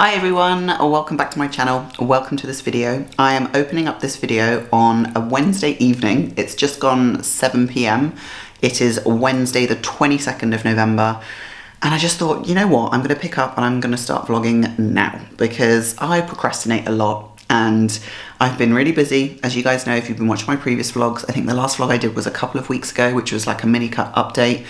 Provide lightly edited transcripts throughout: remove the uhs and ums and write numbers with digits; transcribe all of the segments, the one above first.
Hi everyone, welcome back to my channel. Welcome to this video. I am opening up this video on a Wednesday evening. It's just gone 7 p.m. It is Wednesday the 22nd of November. And I just thought, you know what, I'm going to pick up and I'm going to start vlogging now because I procrastinate a lot and I've been really busy. As you guys know, if you've been watching my previous vlogs, I think the last vlog I did was a couple of weeks ago, which was like a mini cut update.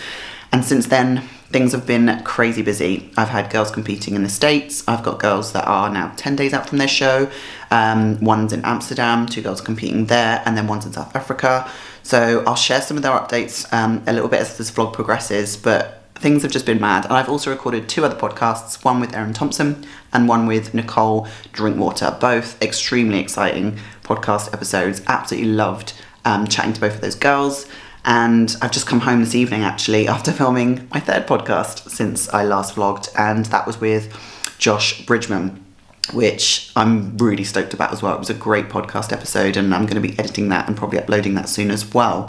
And since then, things have been crazy busy. I've had girls competing in the States. I've got girls that are now 10 days out from their show. One's in Amsterdam, 2 girls competing there, and then one's in South Africa. So I'll share some of their updates a little bit as this vlog progresses, but things have just been mad. And I've also recorded 2 other podcasts, one with Erin Thompson and one with Nicole Drinkwater, both extremely exciting podcast episodes. Absolutely loved chatting to both of those girls. And I've just come home this evening actually after filming my 3rd podcast since I last vlogged, and that was with Josh Bridgman, which I'm really stoked about as well. It was a great podcast episode and I'm going to be editing that and probably uploading that soon as well.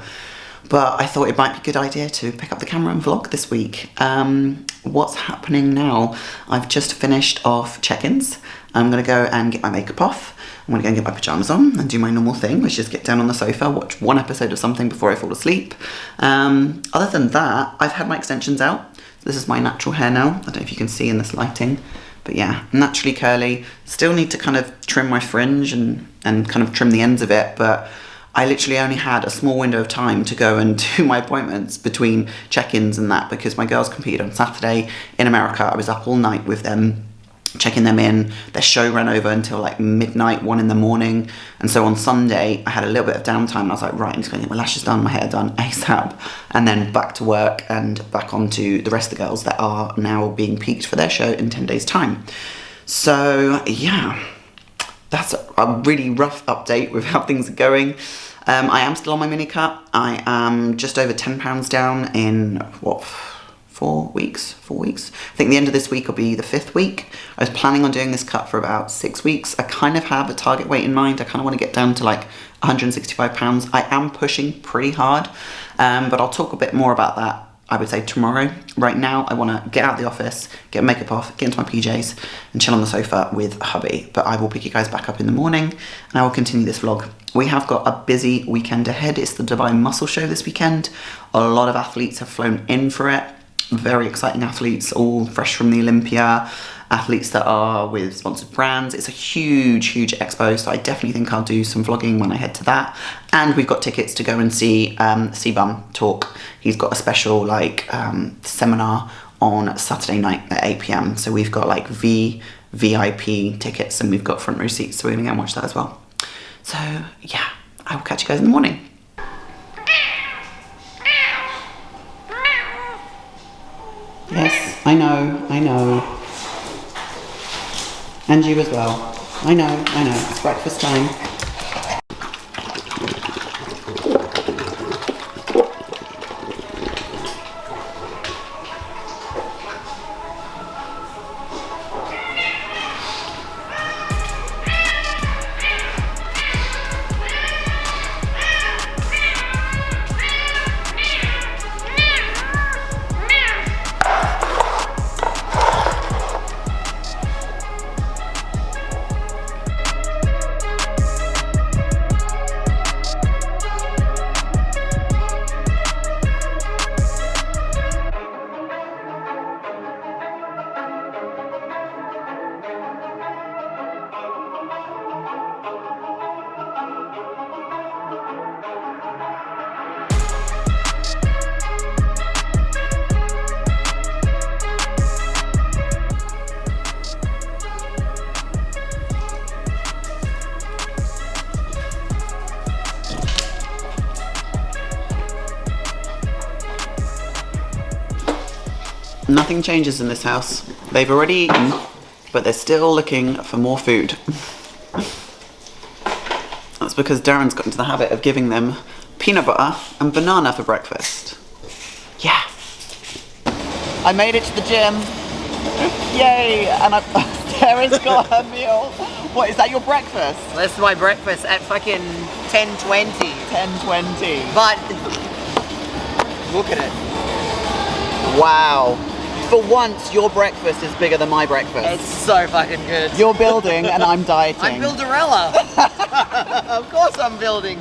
But I thought it might be a good idea to pick up the camera and vlog this week. What's happening now? I've just finished off check-ins. I'm going to go and get my makeup off. I'm going to go and get my pyjamas on and do my normal thing, which is get down on the sofa, watch one episode of something before I fall asleep. Other than that, I've had my extensions out. This is my natural hair now. I don't know if you can see in this lighting, but yeah, naturally curly. Still need to kind of trim my fringe and kind of trim the ends of it, but I literally only had a small window of time to go and do my appointments between check-ins and that because my girls competed on Saturday in America. I was up all night with them, checking them in. Their show ran over until like midnight, 1 in the morning. And so on Sunday, I had a little bit of downtime. And I was like, right, I'm just going to get my lashes done, my hair done ASAP. And then back to work and back onto the rest of the girls that are now being peaked for their show in 10 days time. So yeah, that's a really rough update with how things are going. I am still on my mini cut. I am just over 10 pounds down in, what, 4 weeks? I think the end of this week will be the 5th week. I was planning on doing this cut for about 6 weeks. I kind of have a target weight in mind. I kind of want to get down to like 165 pounds. I am pushing pretty hard, but I'll talk a bit more about that, I would say, tomorrow. Right now, I want to get out of the office, get makeup off, get into my PJs, and chill on the sofa with hubby. But I will pick you guys back up in the morning, and I will continue this vlog. We have got a busy weekend ahead. It's the Dubai Muscle Show this weekend. A lot of athletes have flown in for it. Very exciting athletes, all fresh from the Olympia, athletes that are with sponsored brands. It's a huge expo, so I definitely think I'll do some vlogging when I head to that. And we've got tickets to go and see C-Bum talk. He's got a special like seminar on Saturday night at 8 p.m. So we've got like VIP tickets and we've got front row seats, so we're gonna go and watch that as well. So yeah, I will catch you guys in the morning. Yes, I know. And you as well. I know, it's breakfast time. Nothing changes in this house. They've already eaten, but they're still looking for more food. That's because Darren's got into the habit of giving them peanut butter and banana for breakfast. Yeah. I made it to the gym. Yay! And Darren's got her meal. What, is that your breakfast? That's my breakfast at fucking 10:20. 10:20. But look at it. Wow. For once, your breakfast is bigger than my breakfast. It's so fucking good. You're building and I'm dieting. I'm Builderella. Of course I'm building.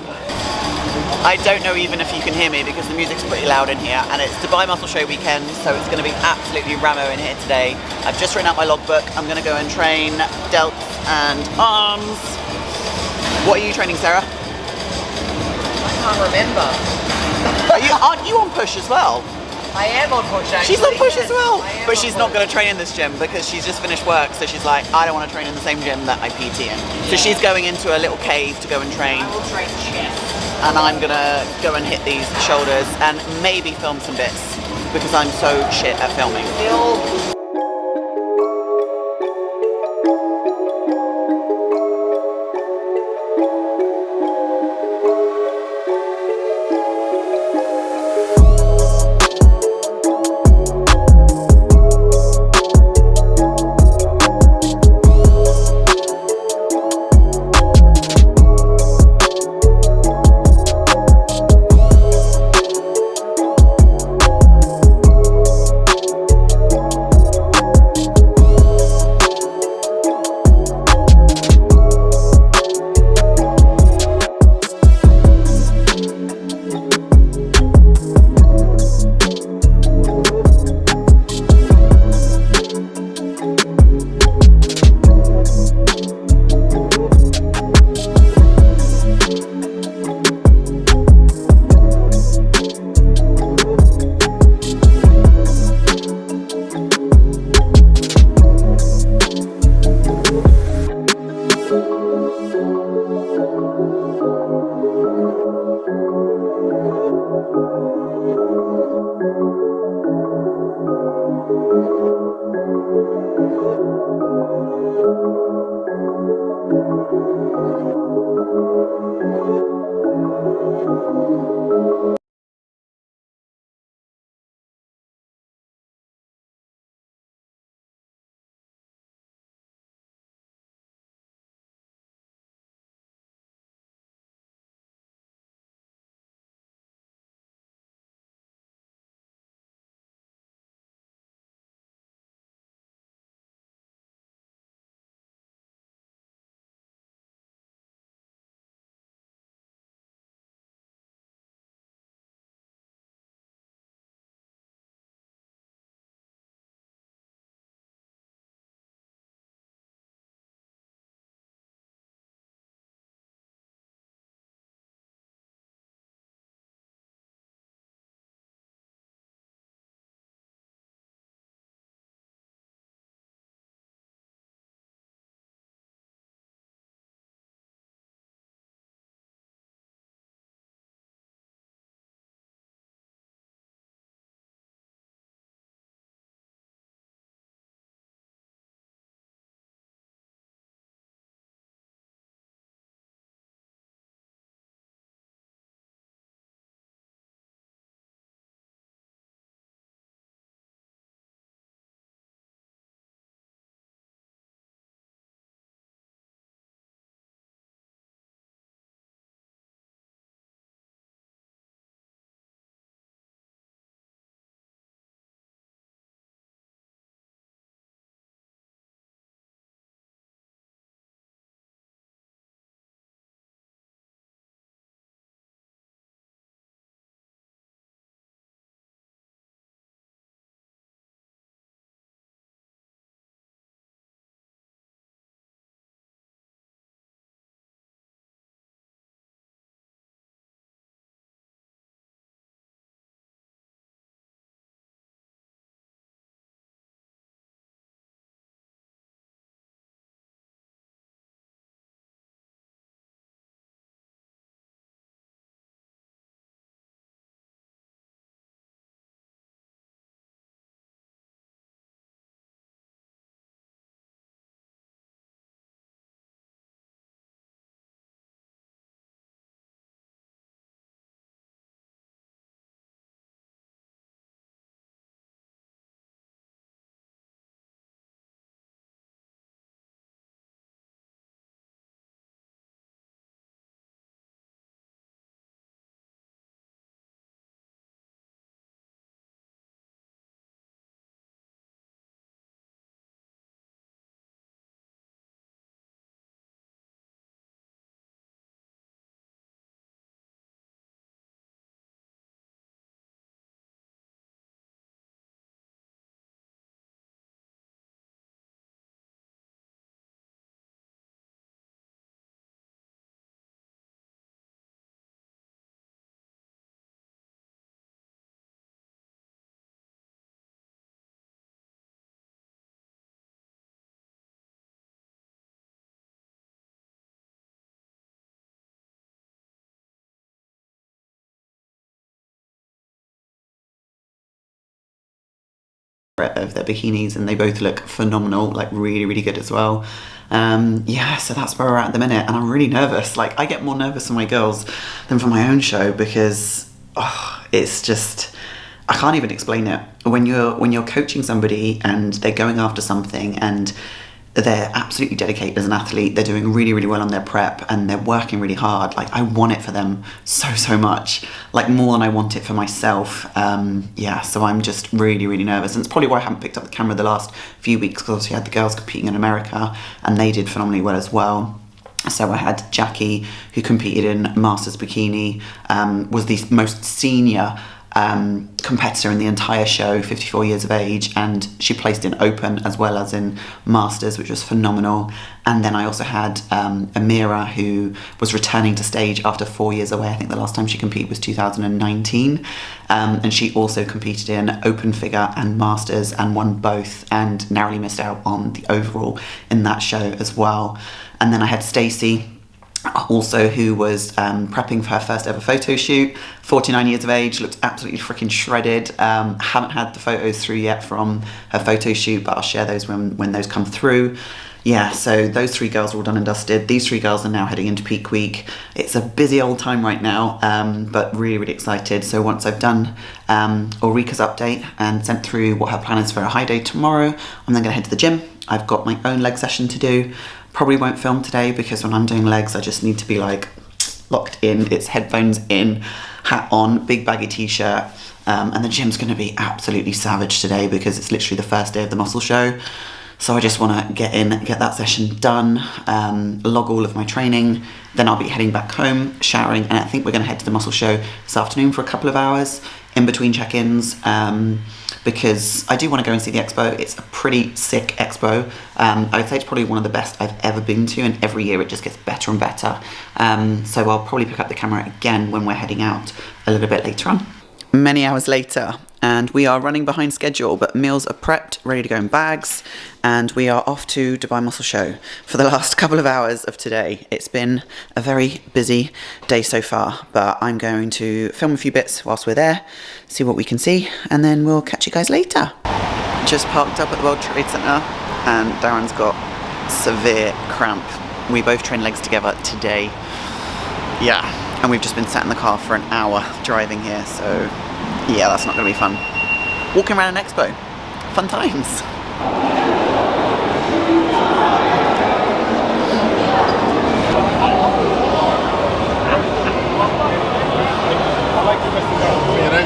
I don't know even if you can hear me because the music's pretty loud in here, and it's Dubai Muscle Show weekend, so it's going to be absolutely ramo in here today. I've just written out my logbook. I'm going to go and train delts and arms. What are you training, Sarah? I can't remember. Aren't you on push as well? I am on push actually. She's on push yes. as well, I am but on she's not push. going to train in this gym because she's just finished work, so she's like, I don't want to train in the same gym that I PT in. So she's going into a little cave to go and train. I will train chest. And I'm gonna go and hit these shoulders and maybe film some bits because I'm so shit at filming. Build. separate of their bikinis, and they both look phenomenal, like really, really good as well. Yeah, so that's where we're at the minute, and I'm really nervous. Like, I get more nervous for my girls than for my own show because it's just, I can't even explain it. When you're coaching somebody and they're going after something and they're absolutely dedicated as an athlete, they're doing really, really well on their prep and they're working really hard. Like, I want it for them so much, like more than I want it for myself. Yeah, so I'm just really, really nervous. And it's probably why I haven't picked up the camera the last few weeks, because obviously I had the girls competing in America and they did phenomenally well as well. So I had Jackie, who competed in Masters Bikini, was the most senior competitor in the entire show, 54 years of age, and she placed in Open as well as in Masters, which was phenomenal. And then I also had Amira, who was returning to stage after 4 years away. I think the last time she competed was 2019, and she also competed in Open Figure and Masters and won both, and narrowly missed out on the overall in that show as well. And then I had Stacey, also, who was prepping for her first ever photo shoot, 49 years of age, looked absolutely freaking shredded. Haven't had the photos through yet from her photo shoot, but I'll share those when those come through. Yeah, so those 3 girls are all done and dusted. These 3 girls are now heading into peak week. It's a busy old time right now, but really, really excited. So once I've done Ulrika's update and sent through what her plan is for a high day tomorrow, I'm then gonna head to the gym. I've got my own leg session to do. Probably won't film today because when I'm doing legs, I just need to be like locked in. It's headphones in, hat on, big baggy t-shirt, and the gym's gonna be absolutely savage today because it's literally the first day of the muscle show. So I just wanna get in, get that session done, log all of my training, then I'll be heading back home, showering, and I think we're gonna head to the muscle show this afternoon for a couple of hours in between check-ins, because I do want to go and see the Expo. It's a pretty sick Expo. I'd say it's probably one of the best I've ever been to, and every year it just gets better and better. So I'll probably pick up the camera again when we're heading out a little bit later on. Many hours later, and we are running behind schedule, but meals are prepped, ready to go in bags, and we are off to Dubai Muscle Show for the last couple of hours of today. It's been a very busy day so far, but I'm going to film a few bits whilst we're there, see what we can see, and then we'll catch you guys later. Just parked up at the World Trade Center, and Darren's got severe cramp. We both train legs together today. Yeah, and we've just been sat in the car for an hour driving here, so yeah, that's not going to be fun. Walking around an Expo, fun times.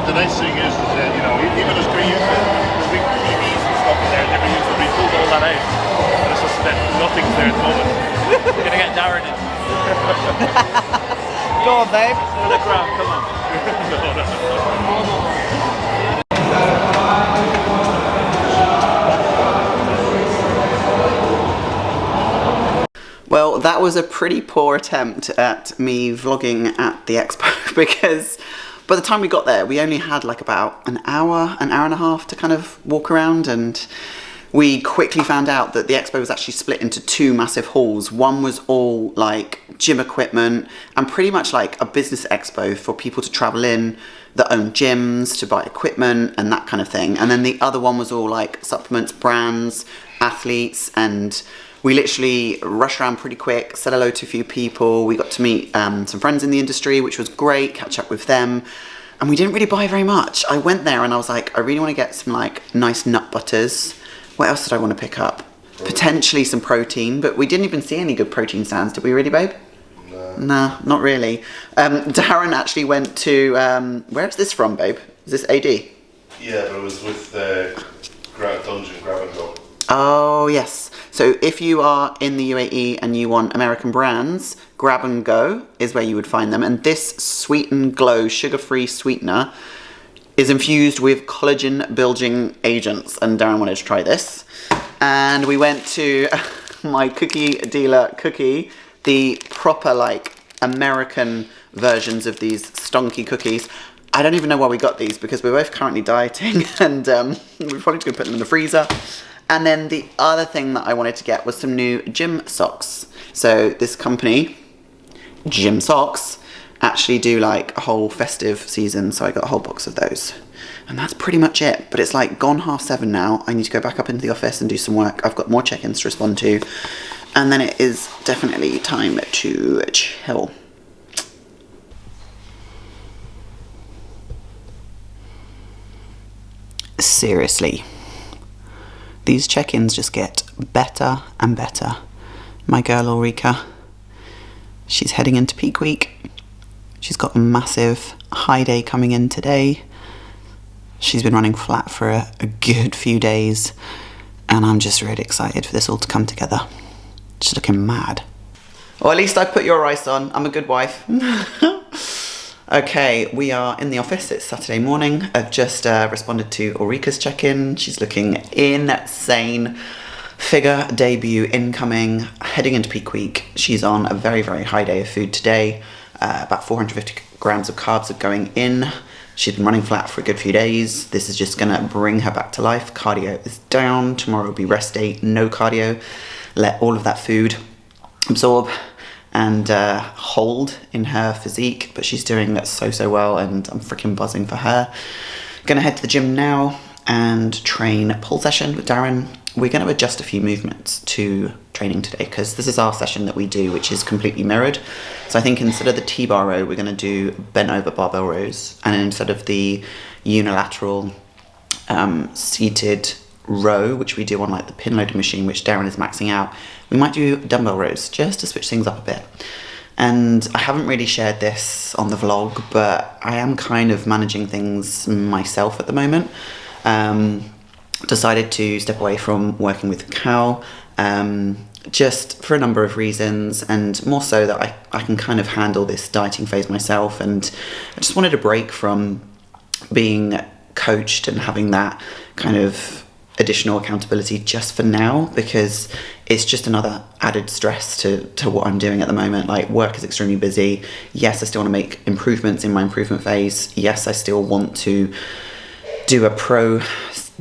The nice thing is that, you know, even as we use the big TVs and stuff in there, never use them, we pulled all that out, and it's just that nothing's there at the moment. We're gonna get Darren in. Go on, babe. For the crowd, come on. Well, that was a pretty poor attempt at me vlogging at the Expo because by the time we got there, we only had like about an hour and a half to kind of walk around, and we quickly found out that the Expo was actually split into 2 massive halls. One was all like gym equipment and pretty much like a business expo for people to travel in that own gyms, to buy equipment and that kind of thing. And then the other one was all like supplements, brands, athletes, and we literally rushed around pretty quick, said hello to a few people. We got to meet some friends in the industry, which was great, catch up with them. And we didn't really buy very much. I went there and I was like, I really want to get some like nice nut butters. What else did I want to pick up? Potentially some protein, but we didn't even see any good protein stands, did we really, babe? No. Nah, not really. Darren actually went to, where is this from, babe? Is this AD? Yeah, but it was with Dungeon Grab and Go. Oh, yes. So if you are in the UAE and you want American brands, Grab and Go is where you would find them. And this Sweet and Glow sugar-free sweetener is infused with collagen building agents, and Darren wanted to try this. And we went to my cookie dealer, Cookie, the proper like American versions of these stonky cookies. I don't even know why we got these because we're both currently dieting, and we're probably just gonna put them in the freezer. And then the other thing that I wanted to get was some new gym socks. So this company, Gym Socks, actually do like a whole festive season, so I got a whole box of those. And that's pretty much it. But it's like gone 7:30 now. I need to go back up into the office and do some work. I've got more check-ins to respond to. And then it is definitely time to chill. Seriously. These check-ins just get better and better. My girl Ulrika, she's heading into peak week. She's got a massive high day coming in today. She's been running flat for a good few days, and I'm just really excited for this all to come together. She's looking mad. Or at least I put your rice on. I'm a good wife. Okay, we are in the office. It's Saturday morning. I've just responded to Ulrika's check-in. She's looking insane. Figure debut incoming, heading into peak week. She's on a very, very high day of food today. About 450 grams of carbs are going in. She's been running flat for a good few days. This is just gonna bring her back to life. Cardio is down. Tomorrow will be rest day, no cardio. Let all of that food absorb and hold in her physique, but she's doing so well, and I'm freaking buzzing for her. Gonna head to the gym now and train a pull session with Darren. We're going to adjust a few movements to training today because this is our session that we do, which is completely mirrored. So I think instead of the T-bar row, we're going to do bent over barbell rows, and instead of the unilateral seated row, which we do on like the pin loading machine, which Darren is maxing out, we might do dumbbell rows just to switch things up a bit. And I haven't really shared this on the vlog, but I am kind of managing things myself at the moment. Decided to step away from working with Cal, just for a number of reasons, and more so that I can kind of handle this dieting phase myself, and I just wanted a break from being coached and having that kind of additional accountability just for now, because it's just another added stress to what I'm doing at the moment. Like, work is extremely busy. Yes, I still want to make improvements in my improvement phase. Yes, I still want to do a pro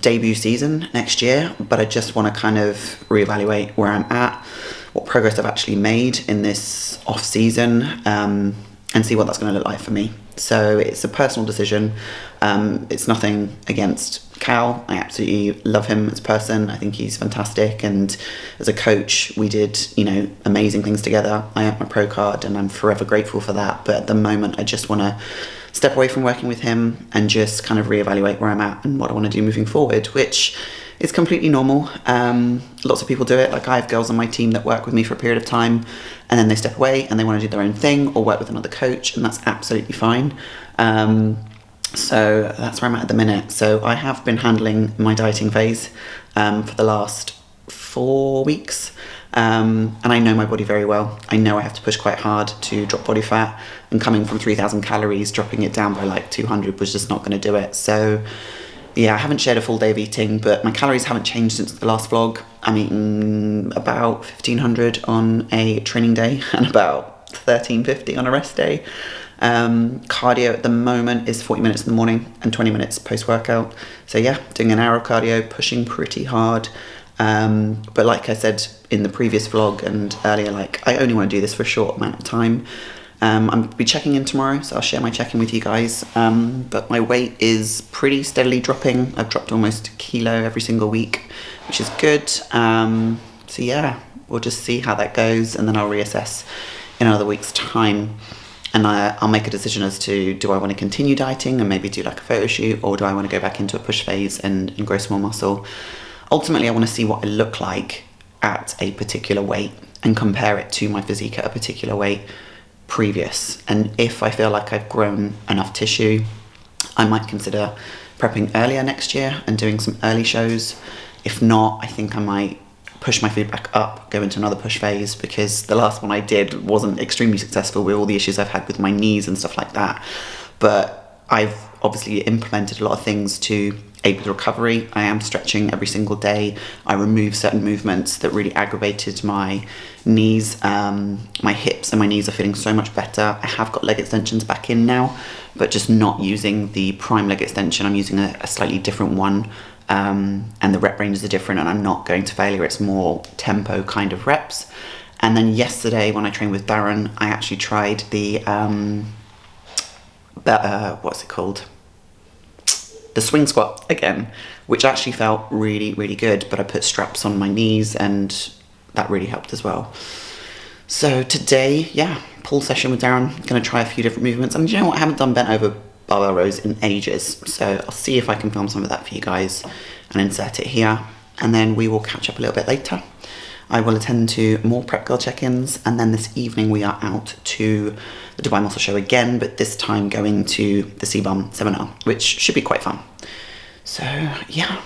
debut season next year, but I just want to kind of reevaluate where I'm at, what progress I've actually made in this off season, and see what that's going to look like for me. So it's a personal decision. It's nothing against Cal. I absolutely love him as a person. I think he's fantastic, and as a coach we did, amazing things together. I have my pro card and I'm forever grateful for that, but at the moment I just want to step away from working with him and just kind of reevaluate where I'm at and what I want to do moving forward, which is completely normal. Lots of people do it. Like, I have girls on my team that work with me for a period of time and then they step away and they want to do their own thing or work with another coach, and that's absolutely fine. So that's where I'm at the minute. So I have been handling my dieting phase for the last 4 weeks. And I know my body very well. I know I have to push quite hard to drop body fat, and coming from 3,000 calories, dropping it down by like 200 was just not going to do it. So yeah, I haven't shared a full day of eating, but my calories haven't changed since the last vlog. I'm eating about 1,500 on a training day and about 1,350 on a rest day. Cardio at the moment is 40 minutes in the morning and 20 minutes post-workout. So yeah, doing an hour of cardio, pushing pretty hard. But like I said in the previous vlog and earlier, like, I only want to do this for a short amount of time. I'll be checking in tomorrow, so I'll share my check-in with you guys. But my weight is pretty steadily dropping. I've dropped almost a kilo every single week, which is good. So yeah, we'll just see how that goes, and then I'll reassess in another week's time. And I'll make a decision as to, do I want to continue dieting and maybe do like a photo shoot, or do I want to go back into a push phase and grow some more muscle? Ultimately, I want to see what I look like at a particular weight and compare it to my physique at a particular weight previous. And if I feel like I've grown enough tissue, I might consider prepping earlier next year and doing some early shows. If not, I think I might push my food back up, go into another push phase, because the last one I did wasn't extremely successful with all the issues I've had with my knees and stuff like that. But I've obviously implemented a lot of things to aid with recovery. I am stretching every single day. I removed certain movements that really aggravated my knees. My hips and my knees are feeling so much better. I have got leg extensions back in now, but just not using the prime leg extension. I'm using a slightly different one, and the rep ranges are different, and I'm not going to failure. It's more tempo kind of reps. And then yesterday when I trained with Darren, I actually tried the what's it called? The swing squat again, which actually felt really, really good, but I put straps on my knees and that really helped as well. So today, yeah, pull session with Darren. Gonna try a few different movements. And you know what, I haven't done bent over barbell rows in ages. So I'll see if I can film some of that for you guys and insert it here. And then we will catch up a little bit later. I will attend to more prep girl check-ins, and then this evening we are out to the Dubai Muscle Show again, but this time going to the C-Bum seminar, which should be quite fun. So yeah,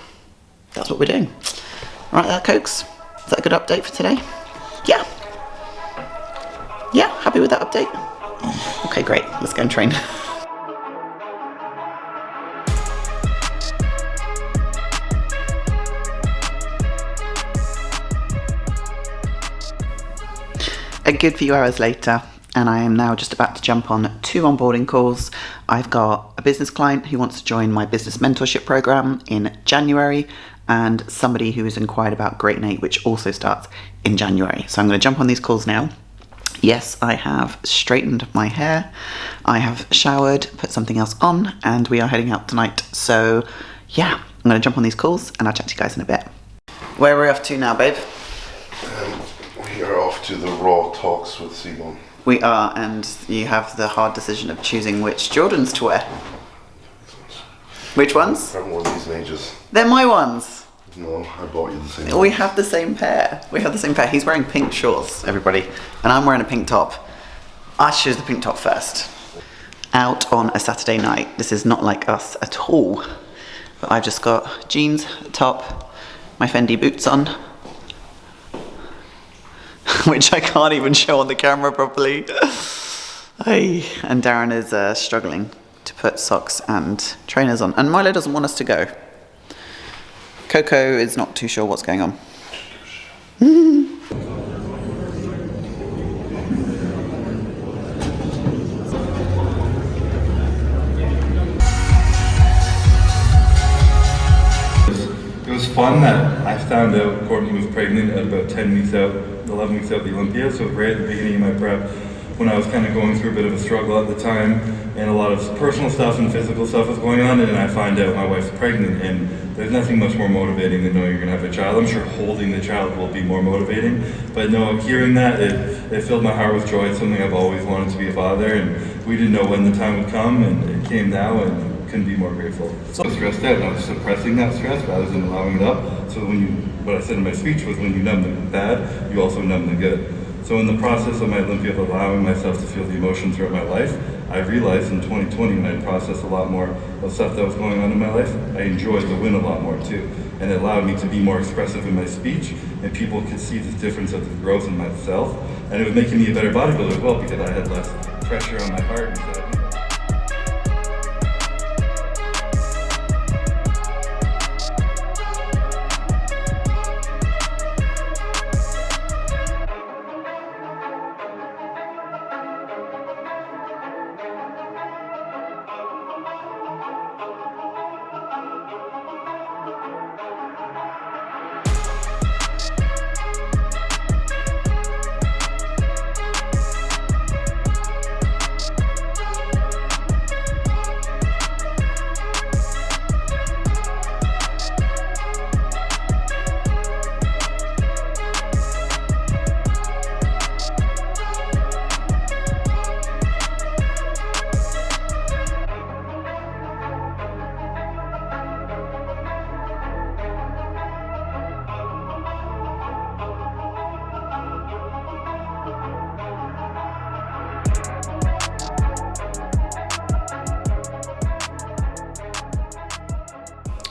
that's what we're doing. Right there, Cokes. Is that a good update for today? Yeah. Yeah, happy with that update? Okay, great. Let's go and train. A good few hours later, and I am now just about to jump on 2 onboarding calls. I've got a business client who wants to join my business mentorship program in January, and somebody who has inquired about Great Nate, which also starts in January. So I'm going to jump on these calls now. Yes, I have straightened my hair, I have showered, put something else on, and we are heading out tonight. So yeah, I'm going to jump on these calls and I'll chat to you guys in a bit. Where are we off to now, babe? We are off to the Raw Talks with C-Bum. We are, and you have the hard decision of choosing which Jordans to wear. Which ones? I haven't worn these in ages. They're my ones. No, I bought you the same We one. have the same pair. We have the same pair. He's wearing pink shorts, everybody, and I'm wearing a pink top. I choose the pink top first. Out on a Saturday night. This is not like us at all. But I've just got jeans, top, my Fendi boots on, which I can't even show on the camera properly. And Darren is struggling to put socks and trainers on. And Milo doesn't want us to go. Coco is not too sure what's going on. It was fun that I found out Courtney was pregnant at about 10 weeks out, 11 weeks out the Olympia, so right at the beginning of my prep, when I was kind of going through a bit of a struggle at the time, and a lot of personal stuff and physical stuff was going on, and then I find out my wife's pregnant, and there's nothing much more motivating than knowing you're going to have a child. I'm sure holding the child will be more motivating, but no, hearing that, it filled my heart with joy. It's something I've always wanted to be a father, and we didn't know when the time would come, and it came now, and couldn't be more grateful. So I was stressed out, and I was suppressing that stress rather than allowing it up. So what I said in my speech was, when you numb the bad, you also numb the good. So in the process of my Olympia, of allowing myself to feel the emotion throughout my life, I realized in 2020, when I processed a lot more of stuff that was going on in my life, I enjoyed the win a lot more too. And it allowed me to be more expressive in my speech, and people could see the difference of the growth in myself. And it was making me a better bodybuilder as well, because I had less pressure on my heart inside me.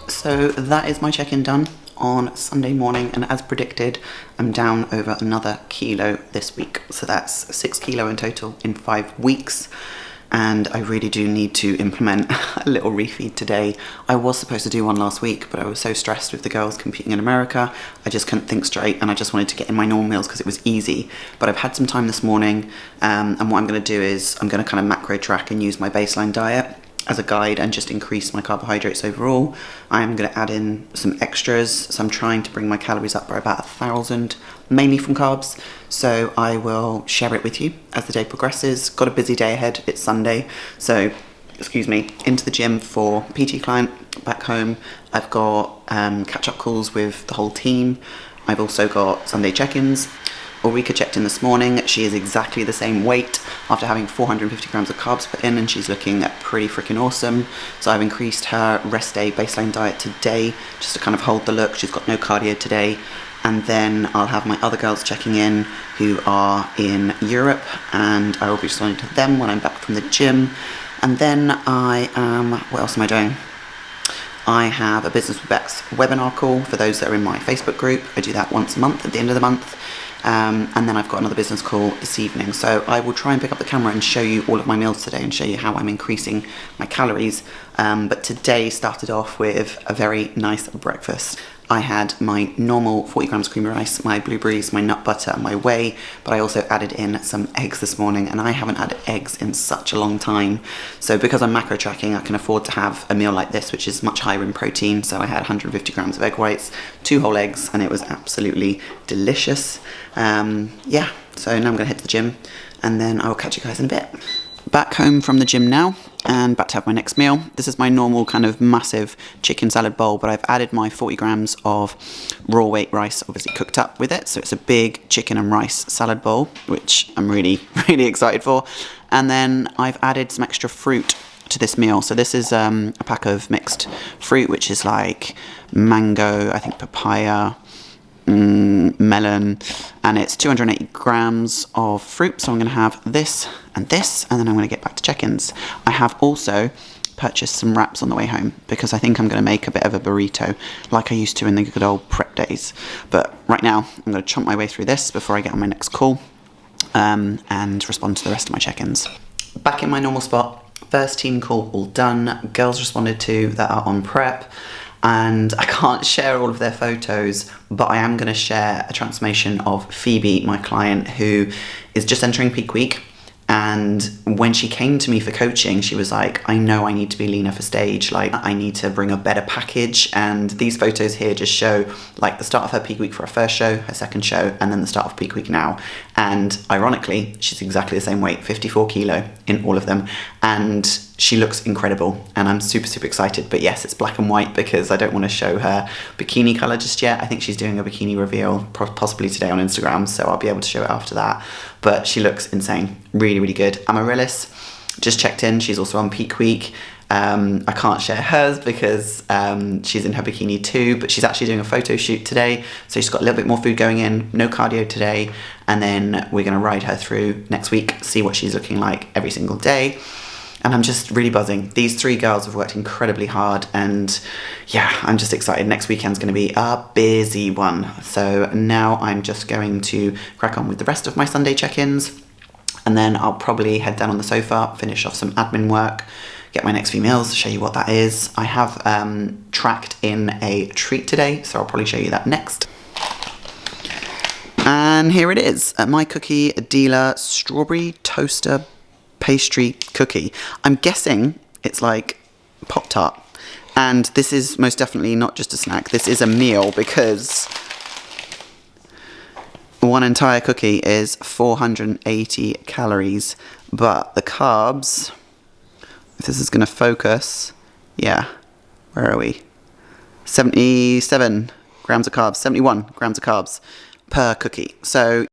So that is my check-in done on Sunday morning, and as predicted, I'm down over another kilo this week. So that's 6 kilo in total in 5 weeks. And I really do need to implement a little refeed today. I was supposed to do one last week, but I was so stressed with the girls competing in America, I just couldn't think straight, and I just wanted to get in my normal meals because it was easy. But I've had some time this morning, and what I'm going to do is I'm going to kind of macro track and use my baseline diet as a guide and just increase my carbohydrates overall. I'm going to add in some extras, so I'm trying to bring my calories up by about 1,000, mainly from carbs. So I will share it with you as the day progresses. Got a busy day ahead, it's Sunday, so excuse me, into the gym for PT client. Back home, I've got catch-up calls with the whole team. I've also got Sunday check-ins. Ulrika checked in this morning. She is exactly the same weight after having 450 grams of carbs put in, and she's looking pretty freaking awesome. So I've increased her rest day baseline diet today just to kind of hold the look. She's got no cardio today. And then I'll have my other girls checking in who are in Europe, and I will be responding to them when I'm back from the gym. And then what else am I doing? I have a FITNESSBEX webinar call for those that are in my Facebook group. I do that once a month at the end of the month. And then I've got another business call this evening. So I will try and pick up the camera and show you all of my meals today and show you how I'm increasing my calories. But today started off with a very nice breakfast. I had my normal 40 grams creamy rice, my blueberries, my nut butter, and my whey, but I also added in some eggs this morning, and I haven't had eggs in such a long time. So because I'm macro tracking, I can afford to have a meal like this, which is much higher in protein. So I had 150 grams of egg whites, 2 whole eggs, and it was absolutely delicious. Yeah, so now I'm gonna head to the gym, and then I will catch you guys in a bit. Back home from the gym now, and about to have my next meal. This is my normal kind of massive chicken salad bowl, but I've added my 40 grams of raw weight rice, obviously cooked up with it. So it's a big chicken and rice salad bowl, which I'm really, really excited for. And then I've added some extra fruit to this meal. So this is a pack of mixed fruit, which is like mango, I think papaya, melon, and it's 280 grams of fruit. So I'm going to have this, and then I'm going to get back to check-ins. I have also purchased some wraps on the way home because I think I'm going to make a bit of a burrito like I used to in the good old prep days. But right now I'm going to chomp my way through this before I get on my next call and respond to the rest of my check-ins. Back in my normal spot, first team call all done. Girls responded to that are on prep. And I can't share all of their photos, but I am going to share a transformation of Phoebe, my client, who is just entering peak week. And when she came to me for coaching, she was like, I know I need to be leaner for stage. Like, I need to bring a better package. And these photos here just show like the start of her peak week for her first show, her second show, and then the start of peak week now. And ironically, she's exactly the same weight, 54 kilo in all of them. And she looks incredible, and I'm super, super excited. But yes, it's black and white because I don't want to show her bikini color just yet. I think she's doing a bikini reveal possibly today on Instagram, so I'll be able to show it after that. But she looks insane, really, really good. Amaryllis just checked in. She's also on peak week. I can't share hers because she's in her bikini too, but she's actually doing a photo shoot today. So she's got a little bit more food going in, no cardio today. And then we're gonna ride her through next week, see what she's looking like every single day. And I'm just really buzzing. These 3 girls have worked incredibly hard, and yeah, I'm just excited. Next weekend's gonna be a busy one. So now I'm just going to crack on with the rest of my Sunday check-ins, and then I'll probably head down on the sofa, finish off some admin work, get my next few meals, show you what that is. I have tracked in a treat today, so I'll probably show you that next. And here it is, my cookie dealer strawberry toaster pastry cookie. I'm guessing it's like Pop-Tart. And this is most definitely not just a snack, this is a meal because one entire cookie is 480 calories, but the carbs, if this is going to focus, yeah, where are we? 77 grams of carbs, 71 grams of carbs per cookie. So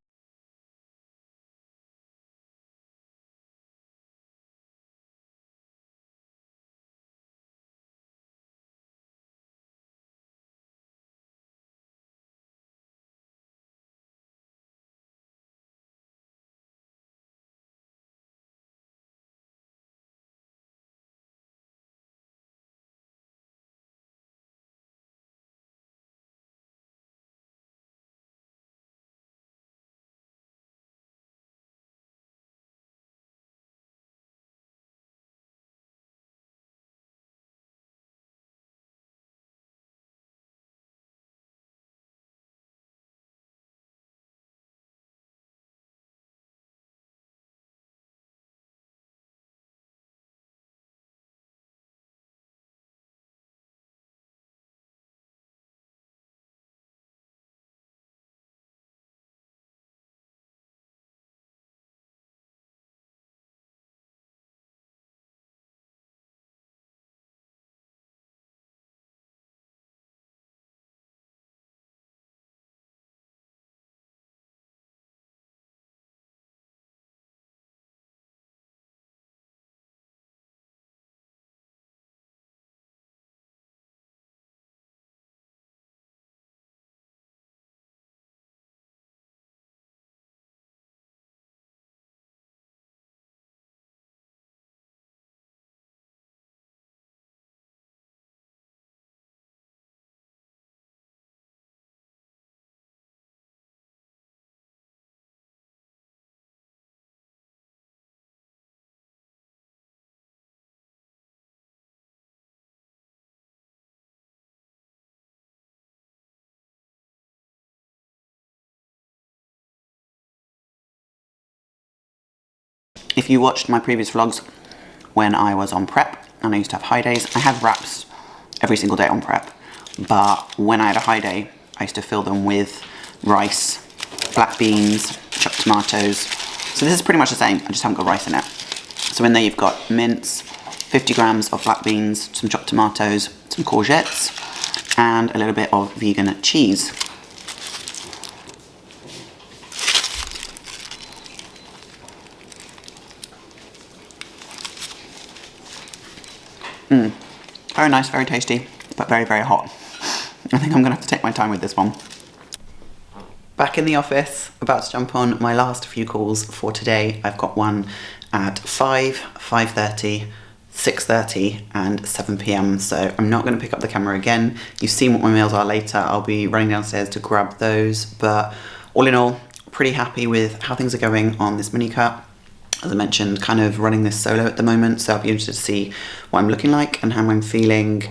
if you watched my previous vlogs when I was on prep and I used to have high days, I had wraps every single day on prep. But when I had a high day, I used to fill them with rice, black beans, chopped tomatoes. So this is pretty much the same, I just haven't got rice in it. So in there you've got mince, 50 grams of black beans, some chopped tomatoes, some courgettes, and a little bit of vegan cheese. Very nice, very tasty, but very, very hot. I think I'm gonna have to take my time with this one. Back in the office, about to jump on my last few calls for today. I've got one at 5, 5:30, 6:30 and 7 p.m. So I'm not gonna pick up the camera again. You've seen what my meals are later. I'll be running downstairs to grab those. But all in all, pretty happy with how things are going on this mini cut. As I mentioned, kind of running this solo at the moment, so I'll be interested to see what I'm looking like and how I'm feeling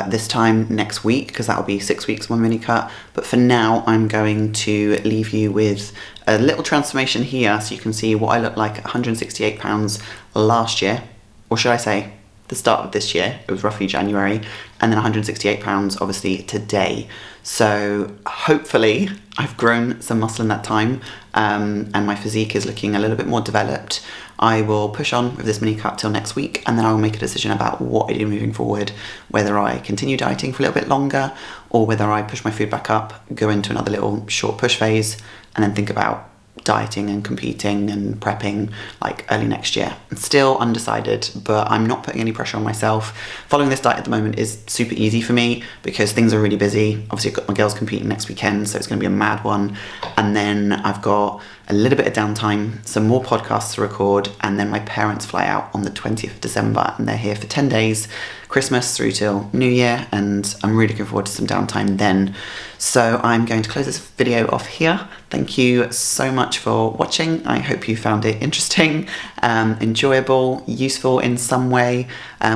this time next week, because that'll be 6 weeks of my mini cut. But for now, I'm going to leave you with a little transformation here so you can see what I looked like at 168 pounds last year, or should I say the start of this year. It was roughly January, and then 168 pounds obviously today. So hopefully I've grown some muscle in that time, and my physique is looking a little bit more developed. I will push on with this mini cut till next week, and then I will make a decision about what I do moving forward, whether I continue dieting for a little bit longer or whether I push my food back up, go into another little short push phase, and then think about dieting and competing and prepping like early next year. I'm still undecided, but I'm not putting any pressure on myself. Following this diet at the moment is super easy for me because things are really busy. Obviously I've got my girls competing next weekend, so it's going to be a mad one. And then I've got a little bit of downtime, some more podcasts to record, and then my parents fly out on the 20th of December and they're here for 10 days, Christmas through till New Year, and I'm really looking forward to some downtime then. So I'm going to close this video off here. Thank you so much for watching. I hope you found it interesting, enjoyable, useful in some way.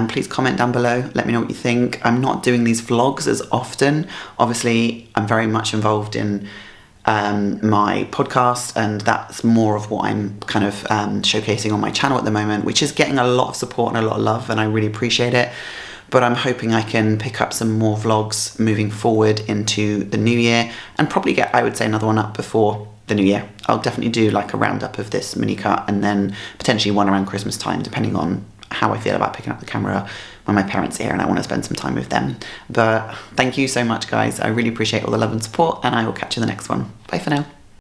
Please comment down below, let me know what you think. I'm not doing these vlogs as often. Obviously, I'm very much involved in my podcast, and that's more of what I'm kind of showcasing on my channel at the moment, which is getting a lot of support and a lot of love, and I really appreciate it. But I'm hoping I can pick up some more vlogs moving forward into the new year, and probably get, I would say, another one up before the new year. I'll definitely do like a roundup of this mini cut, and then potentially one around Christmas time, depending on how I feel about picking up the camera when my parents are here and I want to spend some time with them. But thank you so much, guys. I really appreciate all the love and support, and I will catch you in the next one. Bye for now.